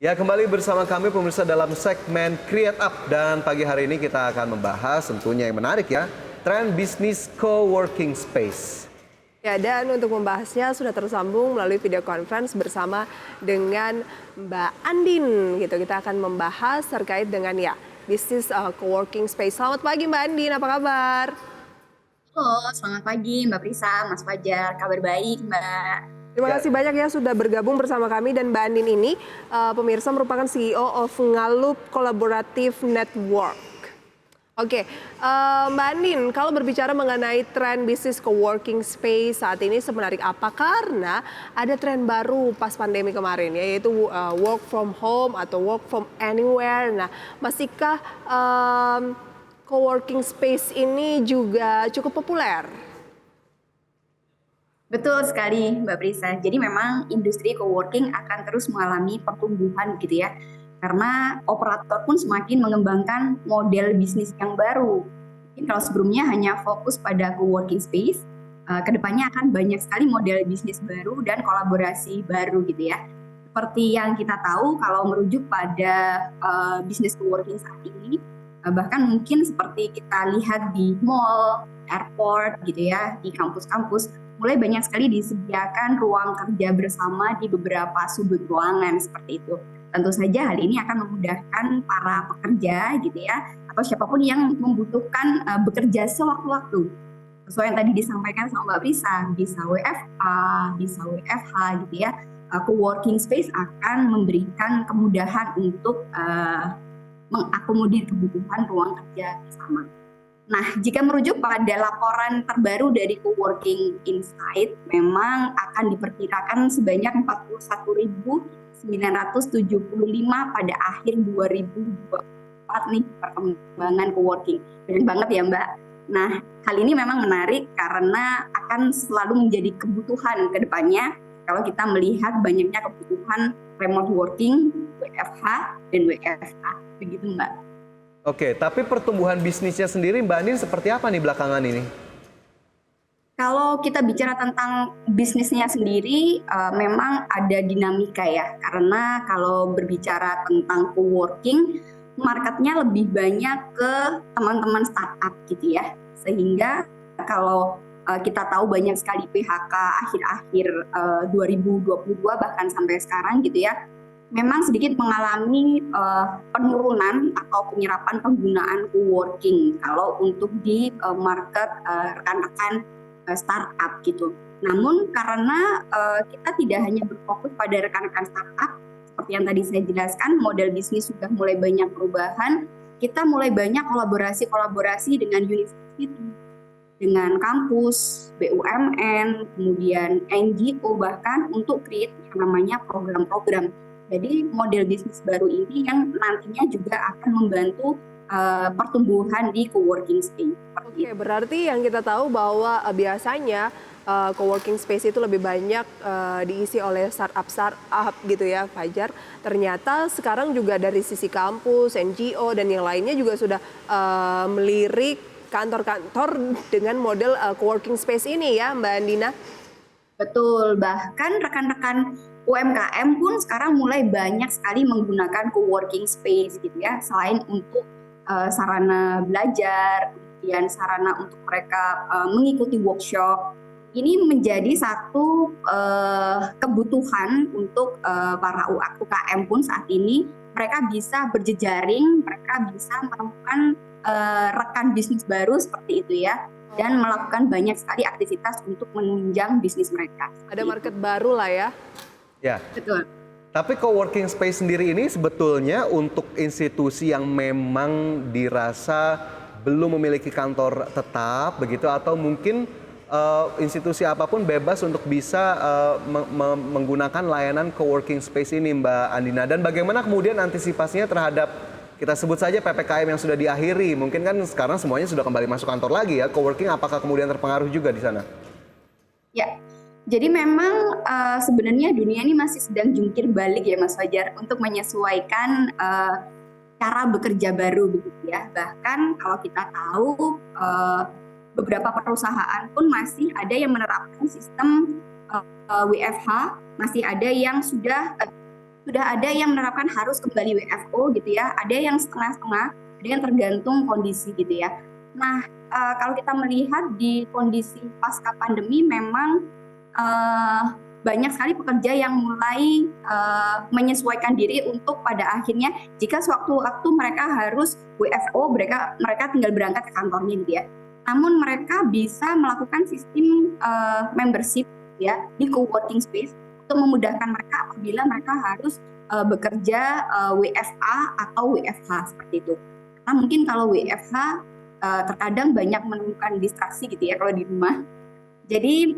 Ya, kembali bersama kami pemirsa dalam segmen Create Up, dan pagi hari ini kita akan membahas tentunya yang menarik ya, tren bisnis co-working space. Ya, dan untuk membahasnya sudah tersambung melalui video conference bersama dengan Mbak Andin gitu. Kita akan membahas terkait dengan ya bisnis co-working space. Selamat pagi Mbak Andin, apa kabar? Halo, selamat pagi Mbak Prisa, Mas Fajar. Kabar baik, Mbak. Terima Ya. kasih banyak ya sudah bergabung bersama kami, dan Mbak Andin ini pemirsa merupakan CEO of Ngalup Collaborative Network. Oke, Mbak Andin, kalau berbicara mengenai tren bisnis co-working space saat ini semenarik apa? Karena ada tren baru pas pandemi kemarin, yaitu work from home atau work from anywhere. Nah, masihkah co-working space ini juga cukup populer? Betul sekali, Mbak Prisa. Jadi memang industri coworking akan terus mengalami pertumbuhan gitu ya. Karena operator pun semakin mengembangkan model bisnis yang baru. Mungkin kalau sebelumnya hanya fokus pada coworking space, kedepannya akan banyak sekali model bisnis baru dan kolaborasi baru gitu ya. Seperti yang kita tahu kalau merujuk pada bisnis coworking saat ini, bahkan mungkin seperti kita lihat di mall, airport gitu ya, di kampus-kampus, mulai banyak sekali disediakan ruang kerja bersama di beberapa sudut ruangan seperti itu. Tentu saja hal ini akan memudahkan para pekerja gitu ya, atau siapapun yang membutuhkan bekerja sewaktu-waktu. Sesuai yang tadi disampaikan sama Mbak Prisa, bisa WFA, bisa WFH gitu ya. Co-working space akan memberikan kemudahan untuk mengakomodir kebutuhan ruang kerja bersama. Nah, jika merujuk pada laporan terbaru dari Coworking Insight, memang akan diperkirakan sebanyak 41.975 pada akhir 2024 nih perkembangan coworking. Keren banget ya Mbak. Nah, hal ini memang menarik karena akan selalu menjadi kebutuhan ke depannya kalau kita melihat banyaknya kebutuhan remote working, WFH, dan WFA. Begitu Mbak. Oke, tapi pertumbuhan bisnisnya sendiri Mbak Andin seperti apa nih belakangan ini? Kalau kita bicara tentang bisnisnya sendiri, memang ada dinamika ya. Karena kalau berbicara tentang co-working, marketnya lebih banyak ke teman-teman startup gitu ya. Sehingga kalau kita tahu banyak sekali PHK akhir-akhir 2022 bahkan sampai sekarang gitu ya, memang sedikit mengalami penurunan atau penyerapan penggunaan co-working kalau untuk di market rekan-rekan startup gitu. Namun karena kita tidak hanya berfokus pada rekan-rekan startup, seperti yang tadi saya jelaskan, model bisnis sudah mulai banyak perubahan, kita mulai banyak kolaborasi dengan university, dengan kampus, BUMN, kemudian NGO bahkan untuk create yang namanya program-program. Jadi model bisnis baru ini yang nantinya juga akan membantu pertumbuhan di co-working space. Oke, berarti yang kita tahu bahwa biasanya co-working space itu lebih banyak diisi oleh startup gitu ya, Fajar. Ternyata sekarang juga dari sisi kampus, NGO, dan yang lainnya juga sudah melirik kantor-kantor dengan model co-working space ini ya, Mbak Andina. Betul, bahkan rekan-rekan UMKM pun sekarang mulai banyak sekali menggunakan co-working space gitu ya, selain untuk sarana belajar, kemudian sarana untuk mereka mengikuti workshop. Ini menjadi satu kebutuhan untuk para UKM pun saat ini. Mereka bisa berjejaring, mereka bisa melakukan rekan bisnis baru seperti itu ya, dan melakukan banyak sekali aktivitas untuk menunjang bisnis mereka. Ada market baru lah ya. Ya. Betul. Tapi co-working space sendiri ini sebetulnya untuk institusi yang memang dirasa belum memiliki kantor tetap begitu, atau mungkin institusi apapun bebas untuk bisa menggunakan layanan co-working space ini Mbak Andina. Dan bagaimana kemudian antisipasinya terhadap, kita sebut saja PPKM yang sudah diakhiri, mungkin kan sekarang semuanya sudah kembali masuk kantor lagi ya, co-working apakah kemudian terpengaruh juga di sana? Ya, jadi memang sebenarnya dunia ini masih sedang jungkir balik ya Mas Fajar untuk menyesuaikan cara bekerja baru begitu ya. Bahkan kalau kita tahu beberapa perusahaan pun masih ada yang menerapkan sistem WFH, masih ada yang sudah sudah ada yang menerapkan harus kembali WFO gitu ya, ada yang setengah-setengah, ada yang tergantung kondisi gitu ya. Nah, kalau kita melihat di kondisi pasca pandemi memang banyak sekali pekerja yang mulai menyesuaikan diri untuk pada akhirnya jika sewaktu-waktu mereka harus WFO, mereka tinggal berangkat ke kantornya gitu ya. Namun mereka bisa melakukan sistem membership ya di co-working space untuk memudahkan mereka apabila mereka harus bekerja WFA atau WFH seperti itu. Karena mungkin kalau WFH terkadang banyak menemukan distraksi gitu ya kalau di rumah. Jadi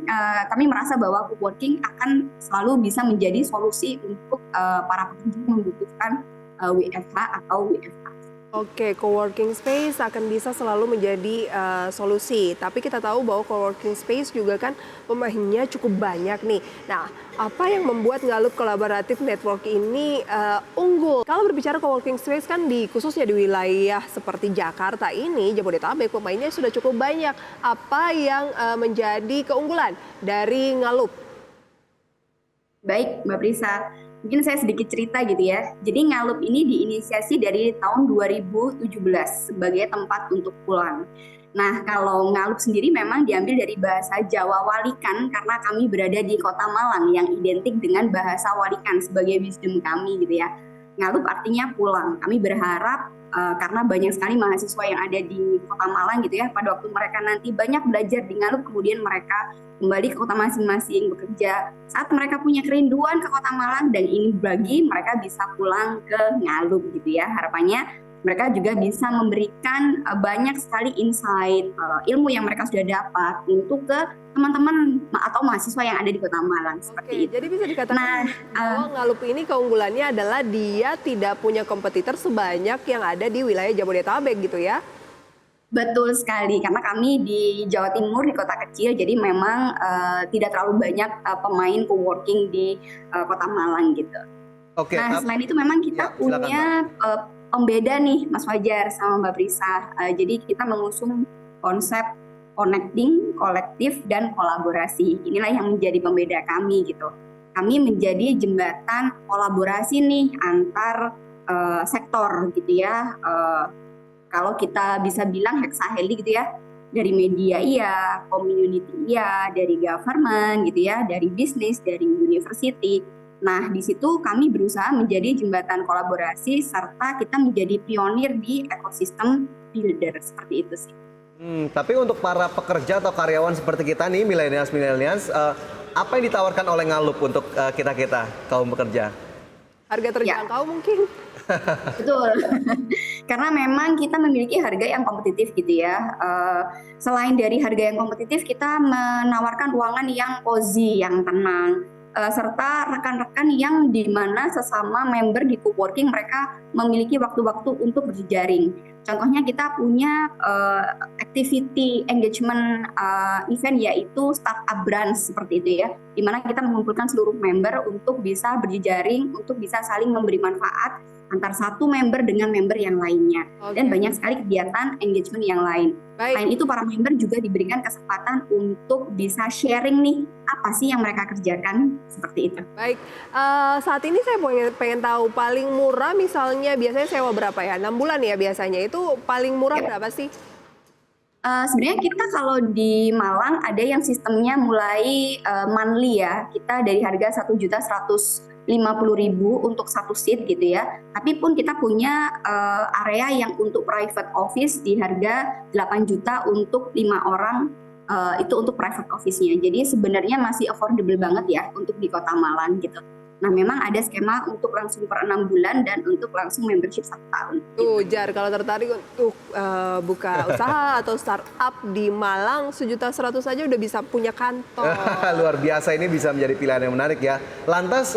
kami merasa bahwa co-working akan selalu bisa menjadi solusi untuk para pekerja yang membutuhkan WFH atau WFH. Oke, coworking space akan bisa selalu menjadi solusi. Tapi kita tahu bahwa coworking space juga kan pemainnya cukup banyak nih. Nah, apa yang membuat Ngalup Kolaboratif Network ini unggul? Kalau berbicara coworking space kan khususnya di wilayah seperti Jakarta ini, Jabodetabek, pemainnya sudah cukup banyak. Apa yang menjadi keunggulan dari Ngalup? Baik, Mbak Prisa. Mungkin saya sedikit cerita gitu ya. Jadi Ngalup ini diinisiasi dari tahun 2017 sebagai tempat untuk pulang. Nah, kalau Ngalup sendiri memang diambil dari bahasa Jawa Walikan karena kami berada di Kota Malang yang identik dengan bahasa Walikan sebagai wisdom kami gitu ya. Ngalup artinya pulang. Kami berharap karena banyak sekali mahasiswa yang ada di Kota Malang gitu ya, pada waktu mereka nanti banyak belajar di Ngalup, kemudian mereka kembali ke kota masing-masing bekerja. Saat mereka punya kerinduan ke Kota Malang dan ini bagi mereka bisa pulang ke Ngalup gitu ya. Harapannya mereka juga bisa memberikan banyak sekali insight, ilmu yang mereka sudah dapat untuk ke teman-teman atau mahasiswa yang ada di Kota Malang seperti itu. Jadi bisa dikatakan bahwa Ngalup ini keunggulannya adalah dia tidak punya kompetitor sebanyak yang ada di wilayah Jabodetabek gitu ya? Betul sekali, karena kami di Jawa Timur, di kota kecil, jadi memang tidak terlalu banyak pemain co-working di Kota Malang gitu. Oke. Nah, selain itu memang kita punya pembeda nih, Mas Fajar sama Mbak Prisa. Jadi kita mengusung konsep connecting, kolektif, dan kolaborasi. Inilah yang menjadi pembeda kami gitu. Kami menjadi jembatan kolaborasi nih antar sektor gitu ya. Kalau kita bisa bilang hexaheli gitu ya, dari media iya, community iya, dari government gitu ya, dari bisnis, dari university. Nah, di situ kami berusaha menjadi jembatan kolaborasi serta kita menjadi pionir di ekosistem builder seperti itu sih. Tapi untuk para pekerja atau karyawan seperti kita nih, millennials, apa yang ditawarkan oleh Ngalup untuk kita kaum pekerja? Harga terjangkau mungkin? Betul, karena memang kita memiliki harga yang kompetitif gitu ya. Selain dari harga yang kompetitif, kita menawarkan ruangan yang cozy, yang tenang, serta rekan-rekan yang di mana sesama member di co-working mereka memiliki waktu-waktu untuk berjejaring. Contohnya kita punya activity engagement event yaitu startup brunch seperti itu ya, di mana kita mengumpulkan seluruh member untuk bisa berjejaring, untuk bisa saling memberi manfaat antar satu member dengan member yang lainnya. Dan banyak sekali kegiatan engagement yang lain. Selain itu para member juga diberikan kesempatan untuk bisa sharing nih apa sih yang mereka kerjakan seperti itu. Baik, saat ini saya pengen tahu paling murah misalnya biasanya sewa berapa ya? 6 bulan ya biasanya, itu paling murah berapa sih? Sebenarnya kita kalau di Malang ada yang sistemnya mulai monthly ya, kita dari harga 1.150.000 untuk satu seat gitu ya. Tapi pun kita punya area yang untuk private office di harga 8 juta untuk 5 orang, itu untuk private office-nya. Jadi sebenarnya masih affordable banget ya untuk di Kota Malang gitu. Nah, memang ada skema untuk langsung per 6 bulan dan untuk langsung membership 1 tahun. Tuh, Jar, kalau tertarik untuk buka usaha atau startup di Malang, 1.100.000 aja udah bisa punya kantor. Luar biasa, ini bisa menjadi pilihan yang menarik ya. Lantas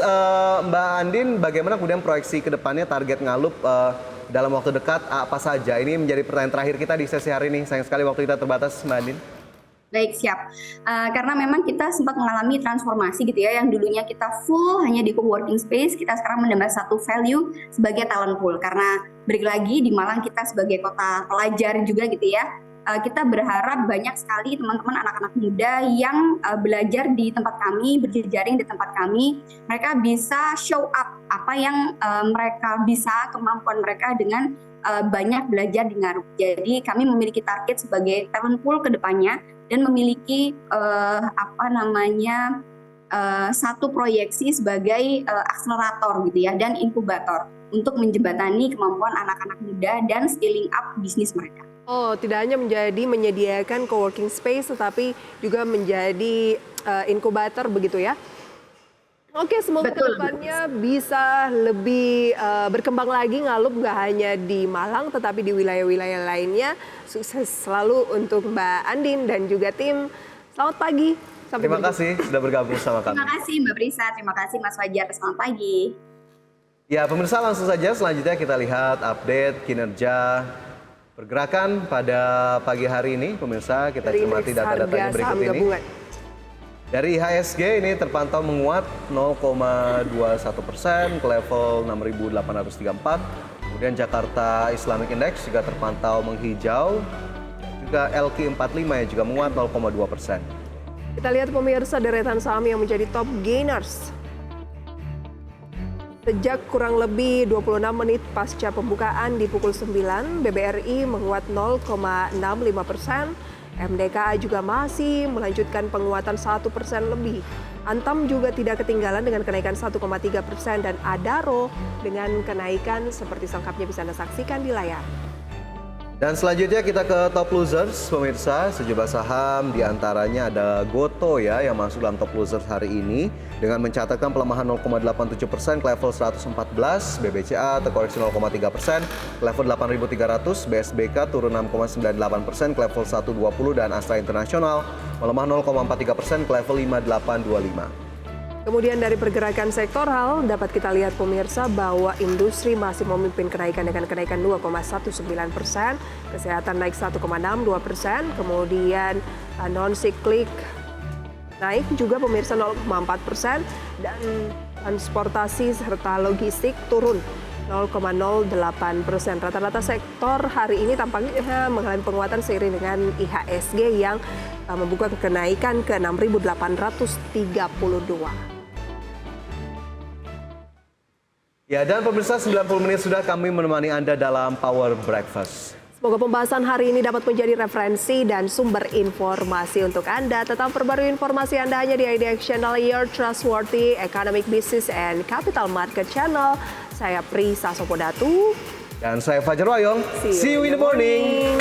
Mbak Andin, bagaimana kemudian proyeksi ke depannya target Ngalup dalam waktu dekat apa saja? Ini menjadi pertanyaan terakhir kita di sesi hari ini. Sayang sekali waktu kita terbatas, Mbak Andin. Baik, siap. Karena memang kita sempat mengalami transformasi gitu ya, yang dulunya kita full hanya di co-working space, kita sekarang menambah satu value sebagai talent pool. Karena balik lagi di Malang kita sebagai kota pelajar juga gitu ya, kita berharap banyak sekali teman-teman anak-anak muda yang belajar di tempat kami, berjejaring di tempat kami, mereka bisa show up apa yang mereka bisa, kemampuan mereka dengan banyak belajar di Ngarup. Jadi kami memiliki target sebagai talent pool ke depannya dan memiliki satu proyeksi sebagai akselerator gitu ya dan inkubator untuk menjembatani kemampuan anak-anak muda dan scaling up bisnis mereka. Oh, tidak hanya menyediakan coworking space, tetapi juga menjadi inkubator begitu ya? Oke, semoga kedepannya bisa lebih berkembang lagi Ngalup, nggak hanya di Malang, tetapi di wilayah-wilayah lainnya. Sukses selalu untuk Mbak Andin dan juga tim. Selamat pagi. Terima kasih sudah bergabung sama kami. Terima kasih Mbak Prisa, terima kasih Mas Fajar. Selamat pagi. Ya, pemirsa, langsung saja selanjutnya kita lihat update kinerja pergerakan pada pagi hari ini. Pemirsa, kita cermati data-datanya berikut ini. Gabungan. Dari IHSG ini terpantau menguat 0,21% ke level 6.834. Kemudian Jakarta Islamic Index juga terpantau menghijau. Juga LQ45 yang juga menguat 0,2%. Kita lihat pemirsa deretan saham yang menjadi top gainers. Sejak kurang lebih 26 menit pasca pembukaan di pukul 9, BBRI menguat 0,65%. MDKA juga masih melanjutkan penguatan 1% lebih. Antam juga tidak ketinggalan dengan kenaikan 1,3% dan Adaro dengan kenaikan seperti selengkapnya bisa Anda saksikan di layar. Dan selanjutnya kita ke top losers, pemirsa. Sejumlah saham diantaranya ada Goto ya yang masuk dalam top losers hari ini dengan mencatatkan pelemahan 0,87% ke level 114, BBCA terkoreksi 0,3% ke level 8.300, BSBK turun 6,98% ke level 120 dan Astra Internasional melemah 0,43% ke level 5825. Kemudian dari pergerakan sektoral dapat kita lihat pemirsa bahwa industri masih memimpin kenaikan dengan kenaikan 2,19%, kesehatan naik 1,62%, kemudian non-siklik naik juga pemirsa 0,4% dan transportasi serta logistik turun 0,08%. Rata-rata sektor hari ini tampaknya mengalami penguatan seiring dengan IHSG yang membuka kenaikan ke 6.832. Ya, dan pemirsa 90 menit sudah kami menemani Anda dalam Power Breakfast. Semoga pembahasan hari ini dapat menjadi referensi dan sumber informasi untuk Anda. Tetap perbarui informasi Anda hanya di IDX Channel, Your Trustworthy Economic Business and Capital Market Channel. Saya Prisa Sopodatu. Dan saya Fajar Wayong. See you in the morning.